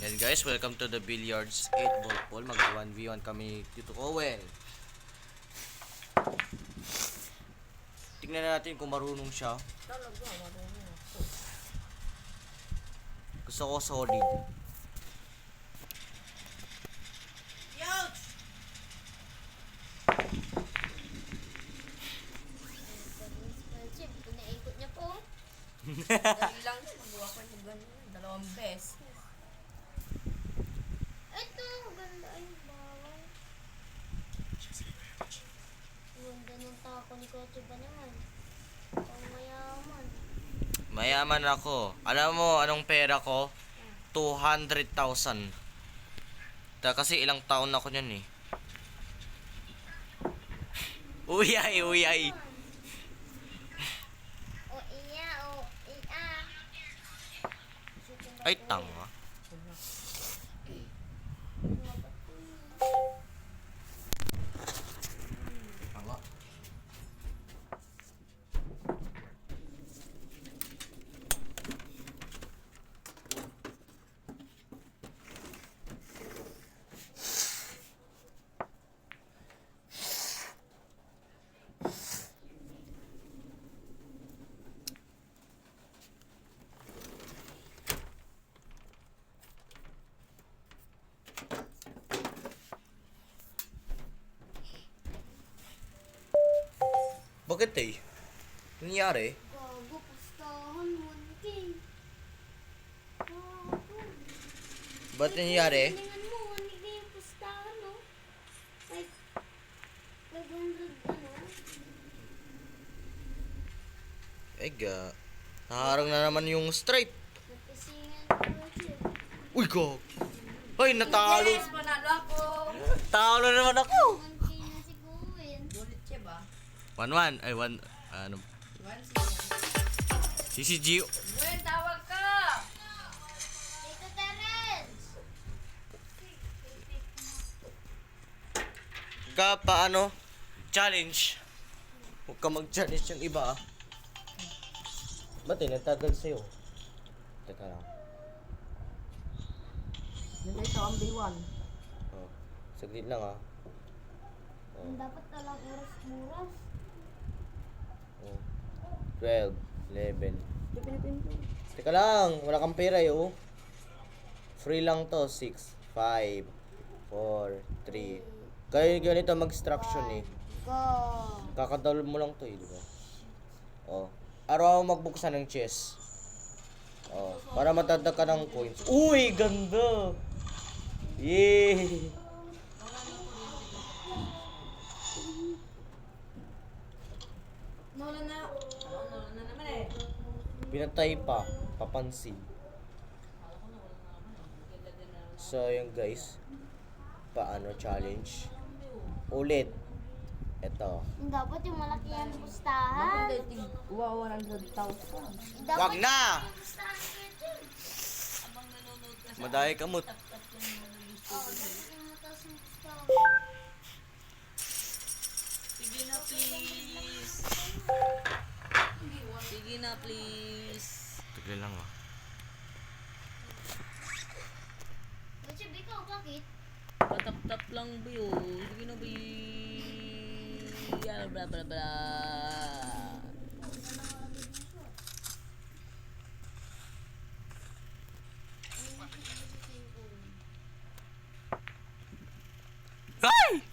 And guys, welcome to the Billiards 8 Ball Pool. Mag 1v1 kami dito Owen. Tingnan natin kung marunong siya. Talaga, marunong ako. Gusto ko solid. Youch! Pinaikot niya po. Dali lang, magawa ko yung ganun. 2 beses. Ito, ganda. Ay, bawal. Ganda ng tako ni Koche ba naman? Pang mayaman. Mayaman ako. Alam mo anong pera ko? 200,000. Kasi ilang taon na ako niyan eh. Uyay. O iya, o iya. Ay, tanga. Tanga. Bakit eh? Nangyari? Gago, pustahan mo. King. Gago. Ba't nangyari? Galingan mo, hindi yung pustahan, no? Like, 500, ano? Naharang na naman yung stripe. Nagkasingan ko, Koche. Uy, go! Ay, natalo! Yes, panalo ako! Talo na naman ako! 1K na si Kuwin. Ulit siya ba? 1-1. Ay, 1... Ano? 1-0. Si Gio. Gwen, tawag ka! Tito Terence! Paano? Challenge. Huwag ka mag-challenge yung iba ah. Ba't nagtagal sa'yo? Teka lang. Nandiyan sa 1v1. Oh, saglit lang ah. Dapat talang oras-oras. Oh. 12, 11. Pipinipin ko. Teka lang, wala kang pera eh oh. Free lang to. 6, 5, 4, 3. Kaya ganito mag-extraction eh. Go! Kakadalog mo lang to eh, di ba? Oh. Araw magbuksan ng chest. Oh, para matanda ka ng coins. Uy, ganda! Yay! Nolan na. Nolan na naman eh. Pinatay pa, papansin. So, yun guys. Paano challenge? Ulit. Ito. Dapat yung malaki yan Bakit pustahan. dating 100,000? Dapat Wag na! yung pustahan Koche. Madaya kamot. Dapat yung mataas yung pustahan. Sige na please. Sige na please. Tigil lang ah. Koche, ikaw, bakit? Patap-tap lang ba yun? Sige na ba bla bla bla. Ay!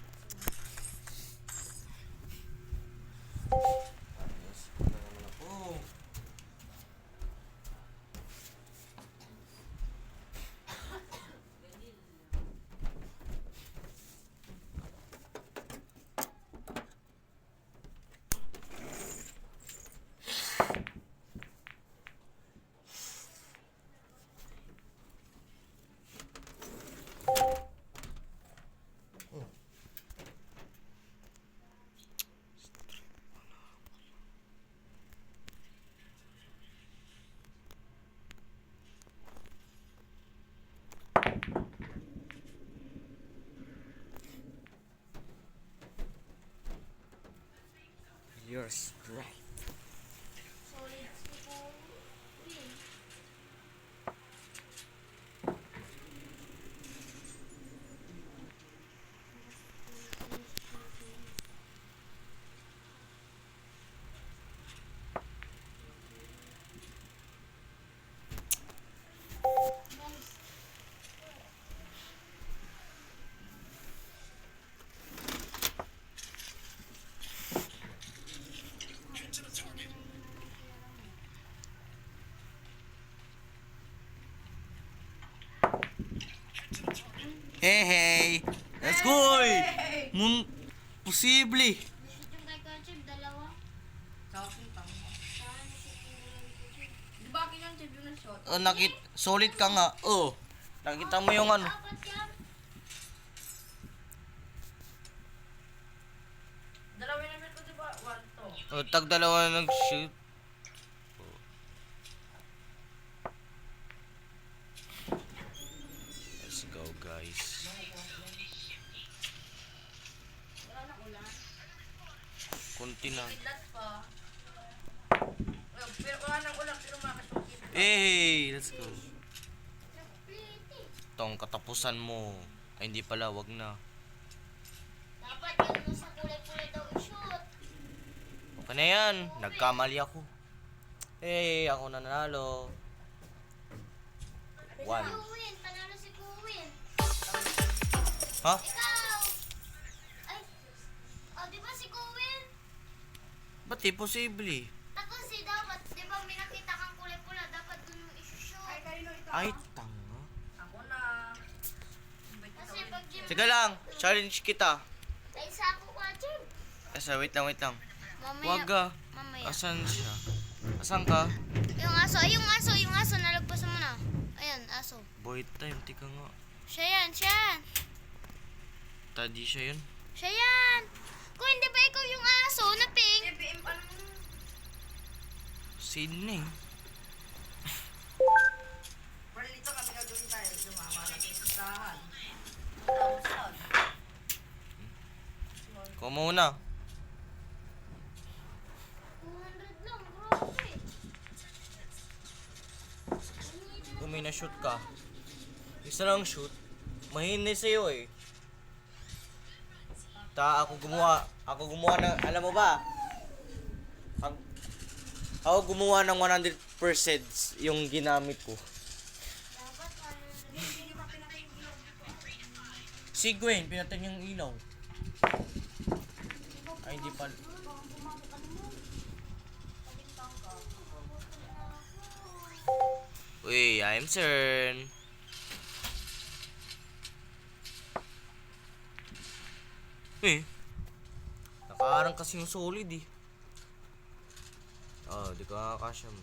You're right. Solid si Kuwin. Hey, hey! Let's go! Posible! Shoot yung kay Kachib, dalawa. Sa akin, tama. Sa akin, shoot yung dalawa ni Kachib. Di ba akin ang chip yung na-shot? Solid ka nga. Oh. Nakita mo yung ano. Apat yan. Dalawin namin ko, di ba? 1, 2. Oh, tag dalawa na nag-shoot. Let's go, guys. Wala na ulan. Kunti na. Kidlat pa. Pero wala nang ulam, pero makasukit. Hey, let's go. Chocolate. Tong katapusan mo. Ay, hindi pala, wag na. Dapat yun mo sa kulay-kulay daw i-shoot. Okay na yan. Nagkamali ako. Hey, ako nanalo. Si One. Kuwin, panalo si Kuwin. Ha? Ikaw! Ay, oh, di ba si Kuwin? Ba't di posible? Tapos si dapat, di ba may nakita kang kulay pula, dapat dun mo i-shoot. Ay, kanino ito? Ay, tanga. Ako na. Kasi pag Jim, Sige lang. Challenge kita. ay isa ako ka, Jim. Asa, wait lang. Mamaya. Wag ah. Mamaya. Asan siya? Asan ka? Yung aso, nalagpasan mo na. Ayan, aso. Boy time, tika nga. Siya yan. Tadi siya yun. Siya yan. Kung hindi ba ikaw yung aso na pink? BM pa naman. Sydney. Pero dito kami gagawin tayo. Lumawa na sa listahan. 1,000. Ko muna. 200 lang, grabe. Kung may na-shoot ka. Isa lang shoot. Mahina sa'yo eh. Ako gumawa ng, alam mo ba? Ako gumawa ng 100% yung ginamit ko. Dapat ano, Si Gwen, pinatay niyang ilaw. Ay, hindi pa. Uy, I'm CERN. Nakaarang kasi yung solid eh. Oh, di ka kakasya mo.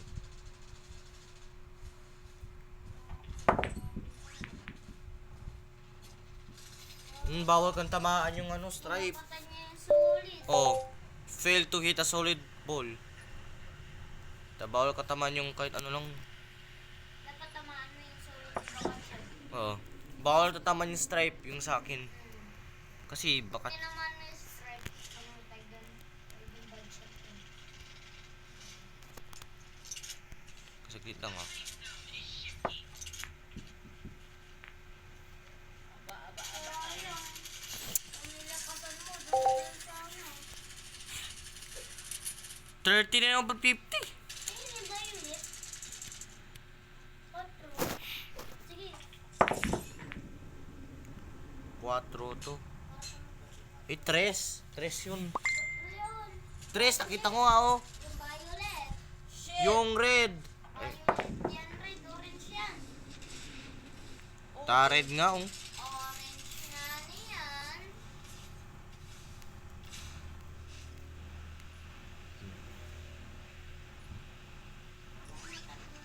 Bawal kang tamaan yung ano, stripe. mata niya yung solid. Oh, fail to hit a solid ball. Bawal ka tamaan yung kahit ano lang. Dapat tamaan mo yung solid sa bakasyon. Oh, bawal tatamaan yung stripe yung sa akin. Kasi baka Tinamaan mo yung stripe. Ano tayo doon? Yung bad shot yun. saglit lang ah. Sayang. Ang nilapasan mo, doon sa ano. 30 na yung 50. Ayun yung violet. 4. Sige. 4 to. Eh, 3 yun. Ayun. 3, nakita ko nga oh. Yung violet. Yung red. Violet yan, red. Orange yan. Ta-red nga oh. Orange na niyan.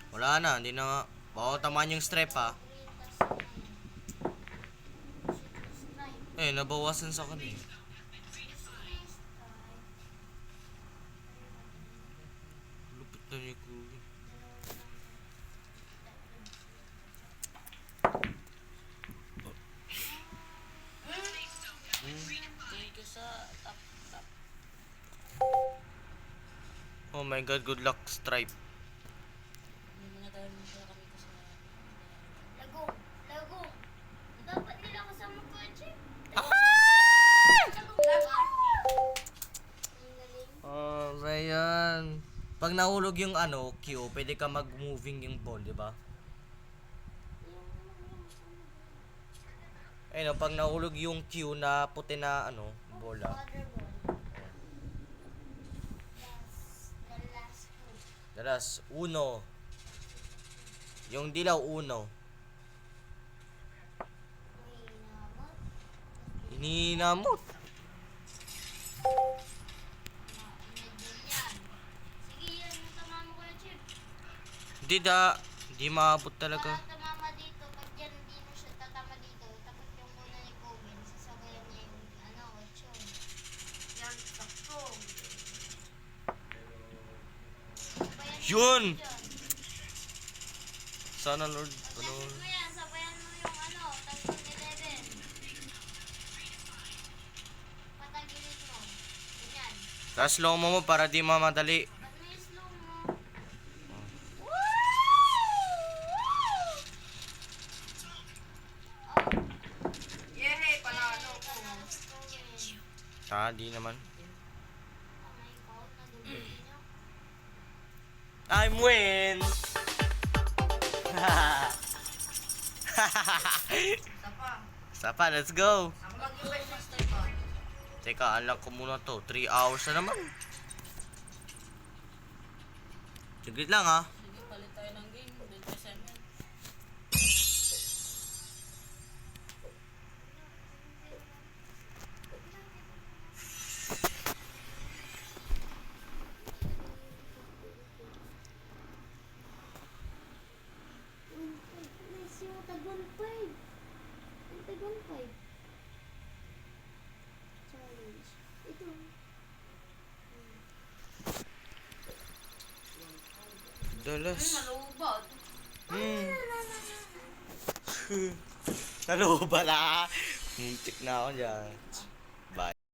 Wala na, hindi na nga. Baka tamaan yung stripe ha. Nabawasan sa akin eh. Lupit na niya ko. Oh my god, good luck stripe. Lagong. Lagong. Dapat nila kasama ko, Chip. Ayan. Pag nahulog yung ano, Q, pwede ka mag-moving yung ball, di ba? Ayun, pag nahulog yung Q na puti na ano, bola. The last two. Uno. Yung dilaw, uno. May Ninamot. Medyo yan. Sige, yan yung tama mo Kuya Chip. Hindi maabot talaga. Para tumama dito, pag yan hindi mo siya tatama dito, tapos yung muna ni Koben, sasabayan niya yung lechon. Yan, sakto. Sabayan mo Yun! dyan. Sana Lord, Pag mo yan, sabayan mo yung tanggol ni Deden. Patagilid mo. Ganyan. Tapos slow mo para di mamadali. Ba't mo yung slow mo? Yehey, panalo ko. Di naman. Oh my God, nadubutin niyo. I'm win! Isa pa. Sapa, let's go! Ako mag-invite master pa. Teka, alam ko muna to. 3 hours na naman. Saglit lang ha. Sige, palit tayo ng game. Dito sa amin. Nice yung tag 1.5. Yung tag 1.5. Challenge. Ito. Dalas. Malubot. Naloba na. Muntik na ako dyan.